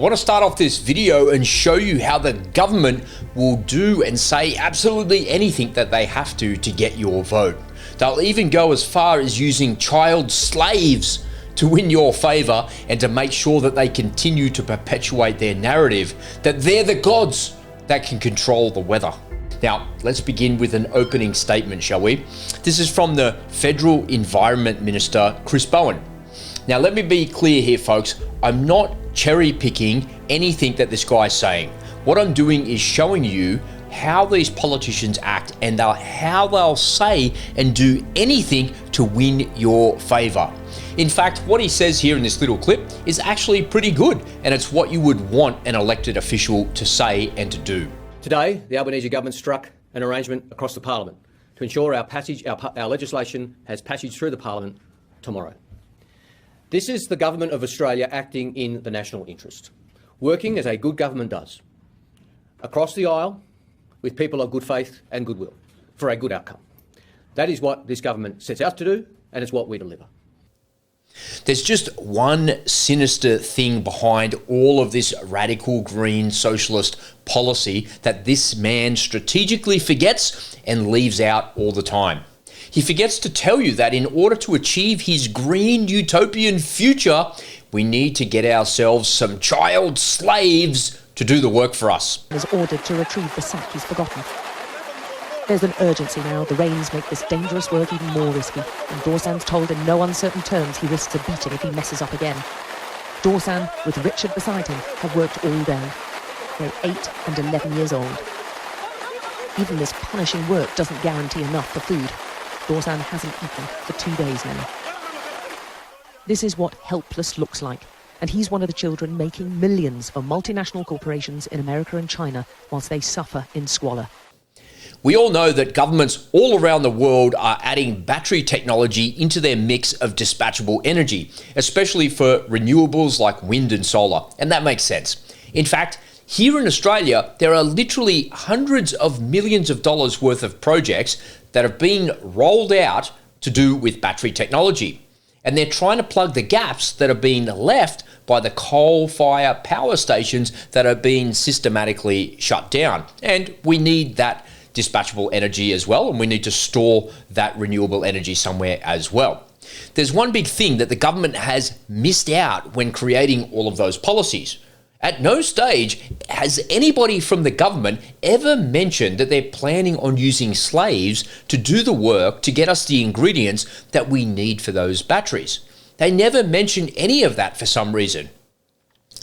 I want to start off this video and show you how the government will do and say absolutely anything that they have to get your vote. They'll even go as far as using child slaves to win your favor and to make sure that they continue to perpetuate their narrative that they're the gods that can control the weather. Now, let's begin with an opening statement, shall we? This is from the Federal Environment Minister, Chris Bowen. Now, let me be clear here, folks. I'm not cherry picking anything that this guy's saying. What I'm doing is showing you how these politicians act and how they'll say and do anything to win your favor. In fact, what he says here in this little clip is actually pretty good, and it's what you would want an elected official to say and to do. Today, the Albanese government struck an arrangement across the parliament to ensure our legislation has passage through the parliament tomorrow. This is the government of Australia acting in the national interest, working as a good government does, across the aisle with people of good faith and goodwill for a good outcome. That is what this government sets out to do, and it's what we deliver. There's just one sinister thing behind all of this radical green socialist policy that this man strategically forgets and leaves out all the time. He forgets to tell you that in order to achieve his green utopian future, we need to get ourselves some child slaves to do the work for us. Is ordered to retrieve the sack he's forgotten. There's an urgency now. The rains make this dangerous work even more risky, and Dorsan's told in no uncertain terms he risks a beating if he messes up again. Dorsan, with Richard beside him, have worked all day. They're 8 and 11 years old. Even this punishing work doesn't guarantee enough for food. Dorsan hasn't eaten for 2 days now. This is what helpless looks like, and he's one of the children making millions for multinational corporations in America and China whilst they suffer in squalor. We all know that governments all around the world are adding battery technology into their mix of dispatchable energy, especially for renewables like wind and solar, and that makes sense. In fact, here in Australia, there are literally hundreds of millions of dollars worth of projects that have been rolled out to do with battery technology. And they're trying to plug the gaps that are being left by the coal-fired power stations that are being systematically shut down. And we need that dispatchable energy as well, and we need to store that renewable energy somewhere as well. There's one big thing that the government has missed out when creating all of those policies. At no stage has anybody from the government ever mentioned that they're planning on using slaves to do the work to get us the ingredients that we need for those batteries. They never mention any of that for some reason.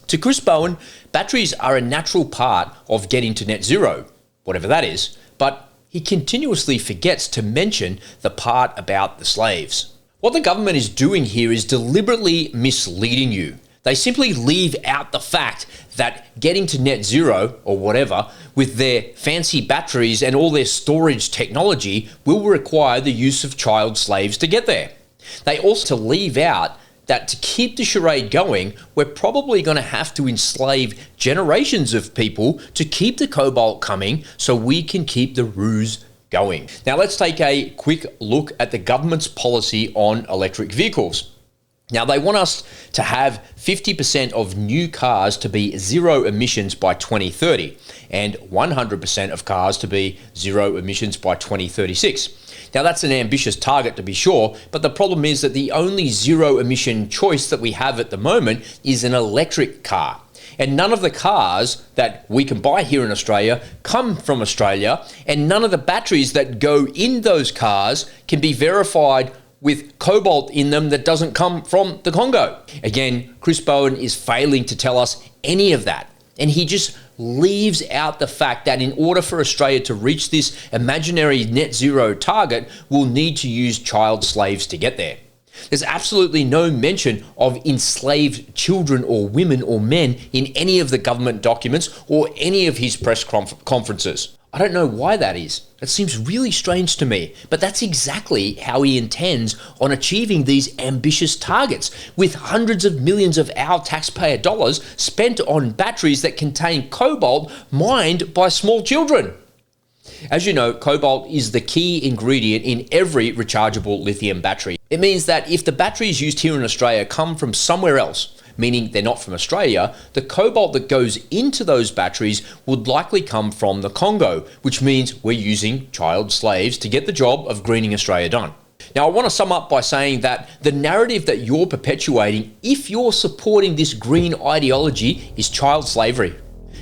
To Chris Bowen, batteries are a natural part of getting to net zero, whatever that is, but he continuously forgets to mention the part about the slaves. What the government is doing here is deliberately misleading you. They simply leave out the fact that getting to net zero, or whatever, with their fancy batteries and all their storage technology will require the use of child slaves to get there. They also leave out that to keep the charade going, we're probably going to have to enslave generations of people to keep the cobalt coming so we can keep the ruse going. Now let's take a quick look at the government's policy on electric vehicles. Now, they want us to have 50% of new cars to be zero emissions by 2030 and 100% of cars to be zero emissions by 2036. Now, that's an ambitious target to be sure, but the problem is that the only zero emission choice that we have at the moment is an electric car. And none of the cars that we can buy here in Australia come from Australia, and none of the batteries that go in those cars can be verified with cobalt in them that doesn't come from the Congo. Again, Chris Bowen is failing to tell us any of that. And he just leaves out the fact that in order for Australia to reach this imaginary net zero target, we'll need to use child slaves to get there. There's absolutely no mention of enslaved children or women or men in any of the government documents or any of his press conferences. I don't know why that is. It seems really strange to me, but that's exactly how he intends on achieving these ambitious targets, with hundreds of millions of our taxpayer dollars spent on batteries that contain cobalt mined by small children. As you know, cobalt is the key ingredient in every rechargeable lithium battery. It means that if the batteries used here in Australia come from somewhere else, meaning they're not from Australia, the cobalt that goes into those batteries would likely come from the Congo, which means we're using child slaves to get the job of greening Australia done. Now, I want to sum up by saying that the narrative that you're perpetuating, if you're supporting this green ideology, is child slavery.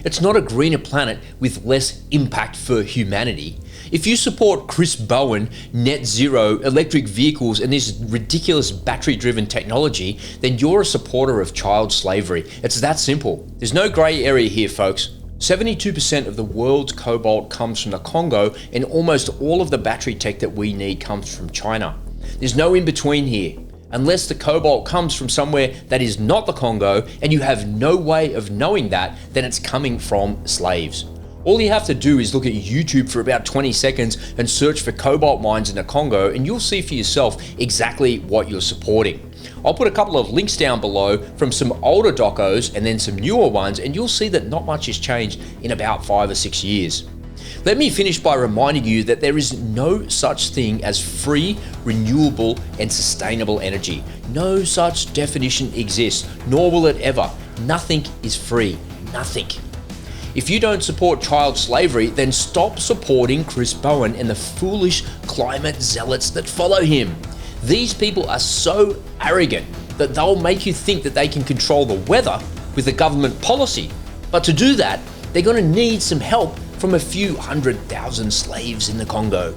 It's not a greener planet with less impact for humanity. If you support Chris Bowen, net zero, electric vehicles, and this ridiculous battery-driven technology, then you're a supporter of child slavery. It's that simple. There's no grey area here, folks. 72% of the world's cobalt comes from the Congo, and almost all of the battery tech that we need comes from China. There's no in-between here. Unless the cobalt comes from somewhere that is not the Congo, and you have no way of knowing that, then it's coming from slaves. All you have to do is look at YouTube for about 20 seconds and search for cobalt mines in the Congo, and you'll see for yourself exactly what you're supporting. I'll put a couple of links down below from some older docos and then some newer ones, and you'll see that not much has changed in about 5 or 6 years. Let me finish by reminding you that there is no such thing as free, renewable, and sustainable energy. No such definition exists, nor will it ever. Nothing is free. Nothing. If you don't support child slavery, then stop supporting Chris Bowen and the foolish climate zealots that follow him. These people are so arrogant that they'll make you think that they can control the weather with a government policy. But to do that, they're going to need some help from a few 100,000 slaves in the Congo.